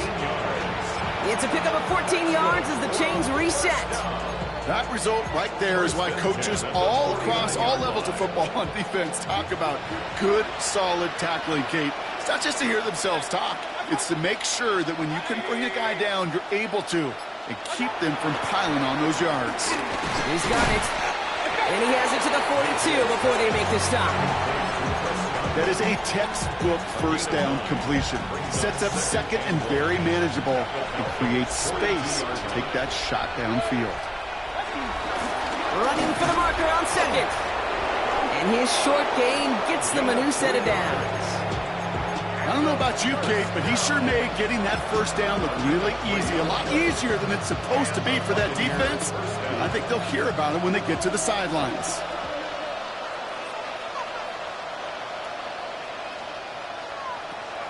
It's a pickup of 14 yards as the chains reset. That result right there is why coaches all across all levels of football on defense talk about good, solid tackling, Kate. It's not just to hear themselves talk. It's to make sure that when you can bring a guy down, you're able to, and keep them from piling on those yards. He's got it. And he has it to the 42 before they make the stop. That is a textbook first down completion. Sets up 2nd and very manageable and creates space to take that shot downfield. Running for the marker on 2nd. And his short gain gets them a new set of downs. I don't know about you, Kate, but he sure made getting that first down look really easy. A lot easier than it's supposed to be for that defense. I think they'll hear about it when they get to the sidelines.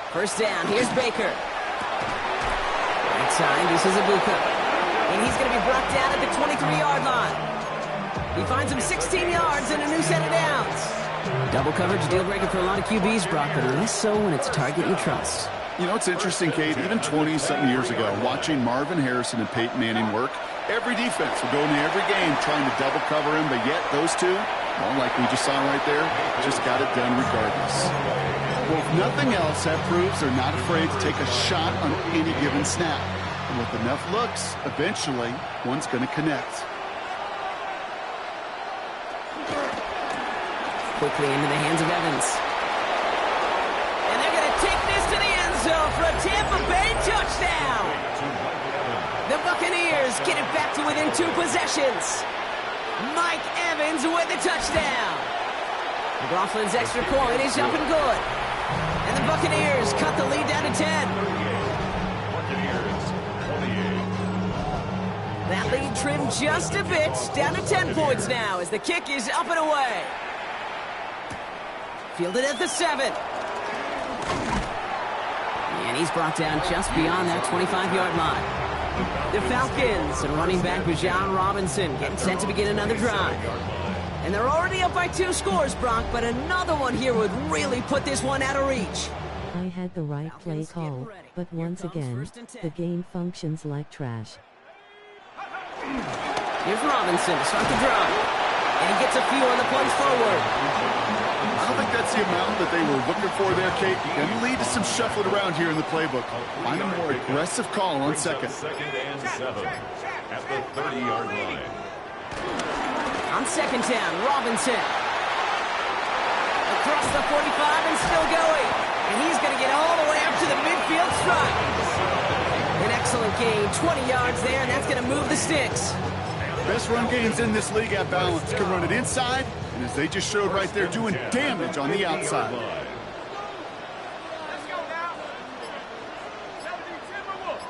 First down, here's Baker. Right side, this is Ibuka. And he's going to be brought down at the 23-yard line. He finds him 16 yards and a new set of downs. Double coverage deal breaker for a lot of QBs, Brock, but less so when it's a target you trust. You know, it's interesting, Kate, even 20-something years ago, watching Marvin Harrison and Peyton Manning work, every defense would go into every game trying to double cover him, but yet those two, well, like we just saw right there, just got it done regardless. Well, if nothing else, that proves they're not afraid to take a shot on any given snap. And with enough looks, eventually, one's going to connect. Quickly into the hands of Evans. And they're going to take this to the end zone for a Tampa Bay touchdown. The Buccaneers get it back to within 2 possessions. Mike Evans with the touchdown. McLaughlin's extra point is up and good. And the Buccaneers cut the lead down to 10. Buccaneers 28. That lead trimmed just a bit, down to 10 points now as the kick is up and away. Fielded at the 7. And he's brought down just beyond that 25-yard line. The Falcons and running back Bijan Robinson getting set to begin another drive. And they're already up by 2 scores, Brock, but another one here would really put this one out of reach. I had the right play call, but once again, the game functions like trash. Here's Robinson to start the drive. And he gets a few on the plunge forward. I don't think that's the amount that they were looking for there, Kate. Can lead to some shuffling around here in the playbook. Find a more aggressive call on 2nd. 2nd and 7 at the 30-yard line. On second down, Robinson. Across the 45 and still going. And he's going to get all the way up to the midfield stripe. An excellent gain, 20 yards there, and that's going to move the sticks. Best run games in this league at balance. Can run it inside, and as they just showed right there, doing damage on the outside. Let's go now. 70 Timberwolves.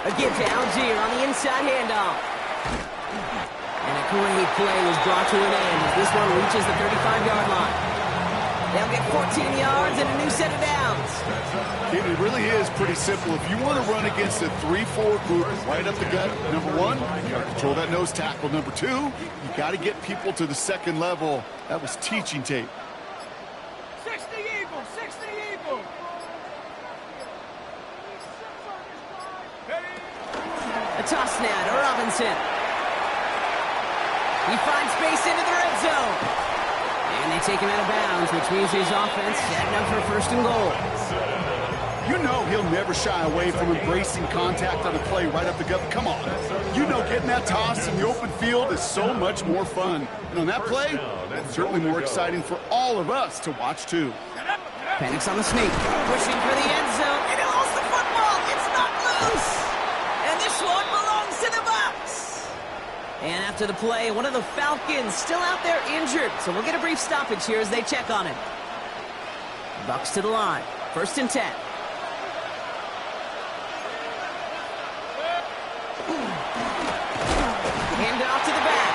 A give to Algier on the inside handoff. And a great play was brought to an end as this one reaches the 35-yard line. They'll get 14 yards and a new set of downs. It really is pretty simple. If you want to run against a 3-4 group right up the gut, number one, you got to control that nose tackle. Number two, you got to get people to the second level. That was teaching tape. 60 Eagles, 60 Eagles. A toss now to Robinson. He finds space into the red zone. And they take him out of bounds, which means his offense setting up for first and goal. You know he'll never shy away from embracing contact on a play right up the gut. Come on. You know getting that toss in the open field is so much more fun. And on that play, it's certainly more exciting for all of us to watch too. Penix on the sneak, pushing for the end zone, and he lost the football. It's not loose. And this one belongs to the Bucs. And after the play, one of the Falcons still out there injured. So we'll get a brief stoppage here as they check on him. Bucs to the line. First and 10. Hand off to the back.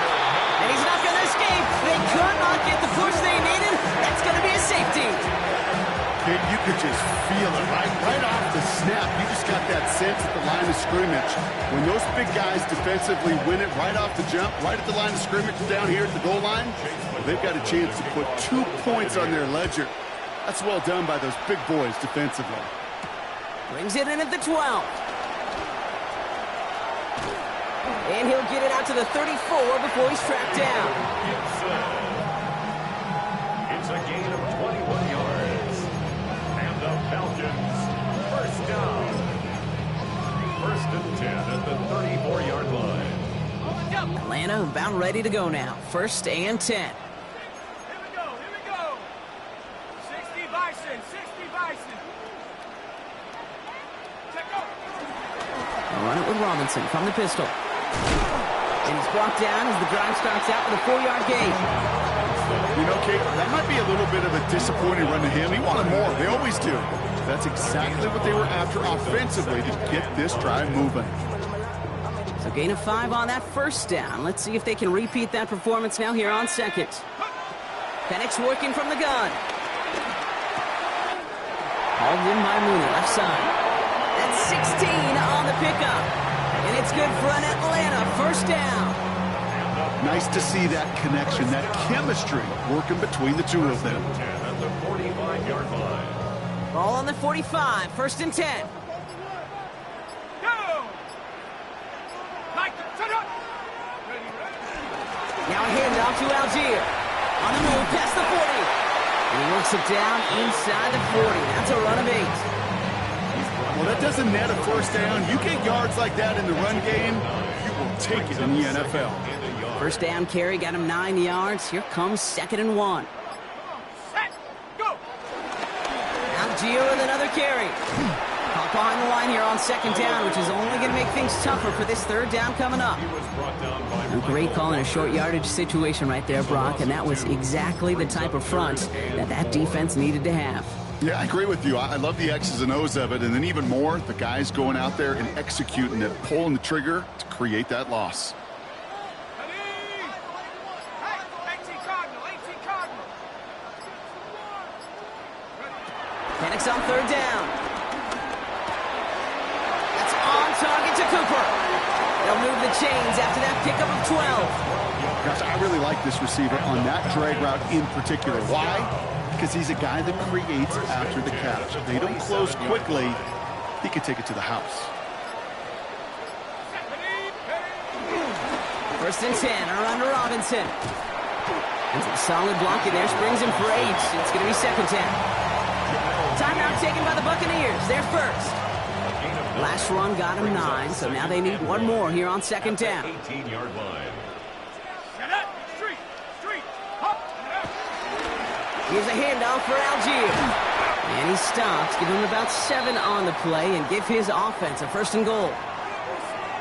And he's not going to escape. They could not get the push they needed. That's going to be a safety. You could just feel it right off the snap. You just got that sense at the line of scrimmage. When those big guys defensively win it right off the jump, right at the line of scrimmage down here at the goal line, well, they've got a chance to put 2 points on their ledger. That's well done by those big boys defensively. Brings it in at the 12. And he'll get it out to the 34 before he's tracked down. It's a gain of 21 yards. And the Falcons, first down. First and 10 at the 34-yard line. Atlanta about ready to go now. First and 10. Here we go, here we go. 60 Bison, 60 Bison. Check out. They'll run it with Robinson from the pistol. And he's brought down as the drive starts out with a 4-yard gain. You know, Kate, that might be a little bit of a disappointing run to him. He wanted more. They always do. That's exactly what they were after offensively to get this drive moving. So gain of 5 on that first down. Let's see if they can repeat that performance now here on second. Penix working from the gun. Hauled in by Mooney, left side. That's 16 on the pickup. And it's good for an Atlanta first down. Nice to see that connection, that chemistry working between the two of them. 10 at the 45-yard line. Ball on the 45, first and 10. Go! Like the shut up! Now a handoff to Algier. On the move, past the 40. And he works it down inside the 40. That's a run of 8. Well, that doesn't net a first down. You get yards like that in the run game, you will take it in the NFL. First down carry got him 9 yards. Here comes second and 1. Set! Go! Algier with another carry. Caught behind the line here on second down, which is only going to make things tougher for this third down coming up. A great call in a short yardage situation right there, Brock, and that was exactly the type of front that defense needed to have. Yeah, I agree with you. I love the X's and O's of it, and then even more, the guys going out there and executing it, pulling the trigger to create that loss. Penix on third down. That's on target to Cooper. They'll move the chains after that pickup of 12. Gosh, I really like this receiver on that drag route in particular. Why? Because he's a guy that creates after the catch. If they don't close quickly, he could take it to the house. First and 10, around to Robinson. And some solid blocking there, springs him for 8. It's going to be second 10. Timeout taken by the Buccaneers. They're first. Last run got him 9, so now they need one more here on second down. 18-yard line. Here's a handoff for Algier. And he stops, give him about 7 on the play, and give his offense a 1st and goal.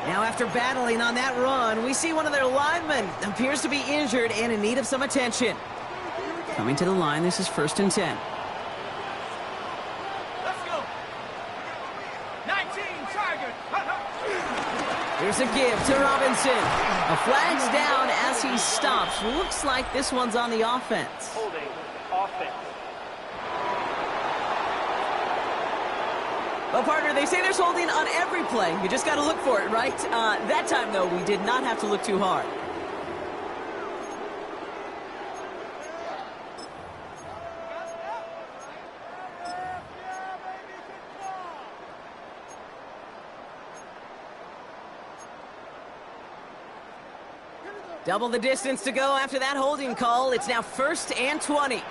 Now after battling on that run, we see one of their linemen appears to be injured and in need of some attention. Coming to the line, this is 1st and 10. Let's go. 19, target. Here's a give to Robinson. A flag's down as he stops. Looks like this one's on the offense. Holding offense. Well, partner, they say there's holding on every play. You just got to look for it, right? That time, though, we did not have to look too hard. Double the distance to go after that holding call. It's now 1st and 20.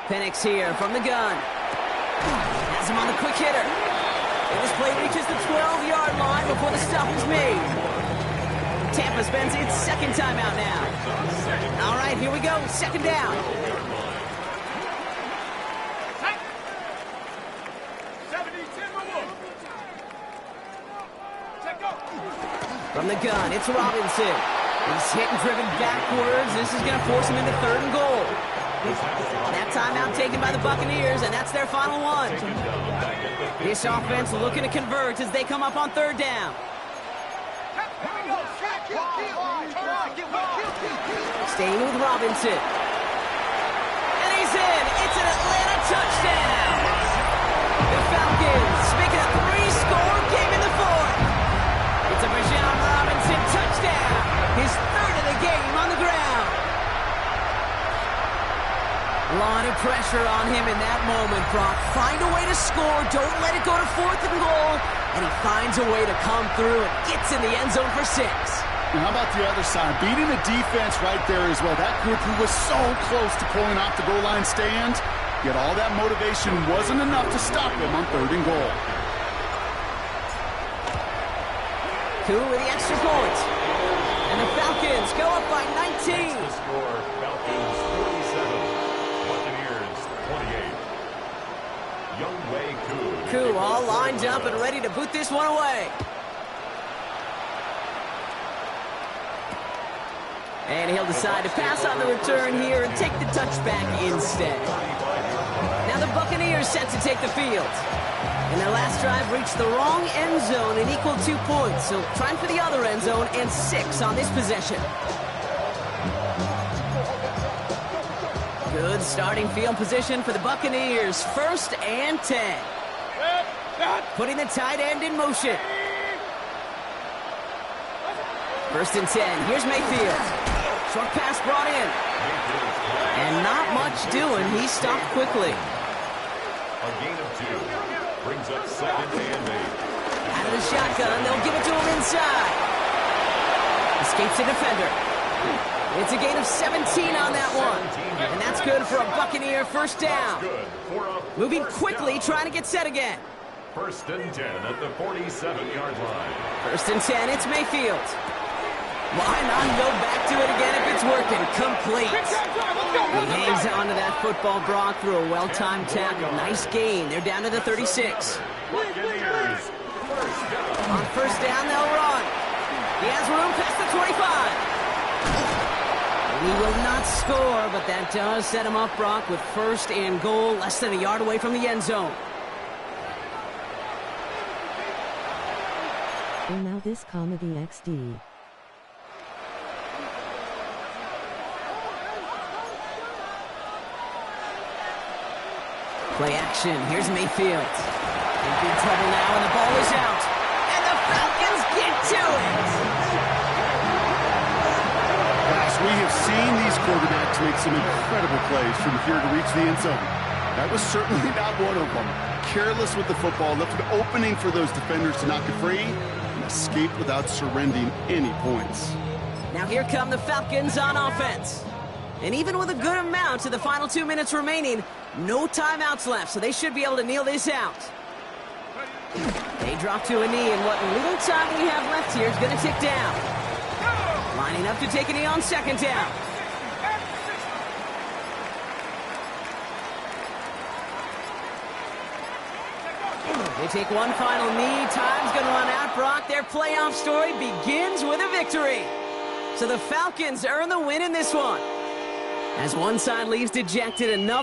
Penix here from the gun. Has him on the quick hitter. And this play reaches the 12-yard line before the stop is made. Tampa spends its 2nd timeout now. All right, here we go. 2nd down. From the gun, it's Robinson. He's hit and driven backwards. This is going to force him into 3rd and goal. That timeout taken by the Buccaneers, and that's their final one. This offense looking to convert as they come up on 3rd down. Staying with Robinson. And he's in. It's an Atlanta touchdown. The Falcons make it a 3-score game in the 4th. It's a Bijan Robinson touchdown. His 3rd of the game on the ground. A lot of pressure on him in that moment, Brock. Find a way to score. Don't let it go to 4th and goal. And he finds a way to come through and gets in the end zone for 6. And how about the other side? Beating the defense right there as well. That group who was so close to pulling off the goal line stand, yet all that motivation wasn't enough to stop him on 3rd and goal. Coup with the extra point. And the Falcons go up by 19. The score, Falcons 47, Buccaneers 28. Youngway Coup. Coup all lined up and ready to boot this one away. And he'll decide to pass on the return here and take the touchback instead. Now the Buccaneers set to take the field. And their last drive reached the wrong end zone and equaled 2 points. So trying for the other end zone and 6 on this possession. Good starting field position for the Buccaneers. 1st and 10. Putting the tight end in motion. 1st and 10. Here's Mayfield. Short pass brought in. And not much doing. He stopped quickly. A gain of 2. Brings up 2nd and 8. Out of the shotgun, they'll give it to him inside. Escapes the defender. It's a gain of 17 on that one. And that's good for a Buccaneer 1st down. Moving quickly, trying to get set again. 1st and 10 at the 47-yard line. 1st and 10, it's Mayfield. Why not go back to it again if it's working? Complete. He hangs on to that football, Brock, through a well-timed tackle. Nice gain. They're down to the 36. Buccaneers, 1st down. On 1st down, they'll run. He has room past the 25. And he will not score, but that does set him up, Brock, with 1st and goal, less than a yard away from the end zone. And now this comedy XD. Play action. Here's Mayfield. In big trouble now, and the ball is out. And the Falcons get to it. Guys, we have seen these quarterbacks make some incredible plays from here to reach the end zone. That was certainly not one of them. Careless with the football, left an opening for those defenders to knock it free, and escape without surrendering any points. Now here come the Falcons on offense. And even with a good amount to the final 2 minutes remaining, No timeouts left, so they should be able to kneel this out. They drop to a knee, and what little time we have left here is going to tick down. Lining up to take a knee on second down. They take one final knee. Time's going to run out. Brock, their playoff story begins with a victory. So the Falcons earn the win in this one. As one side leaves dejected, another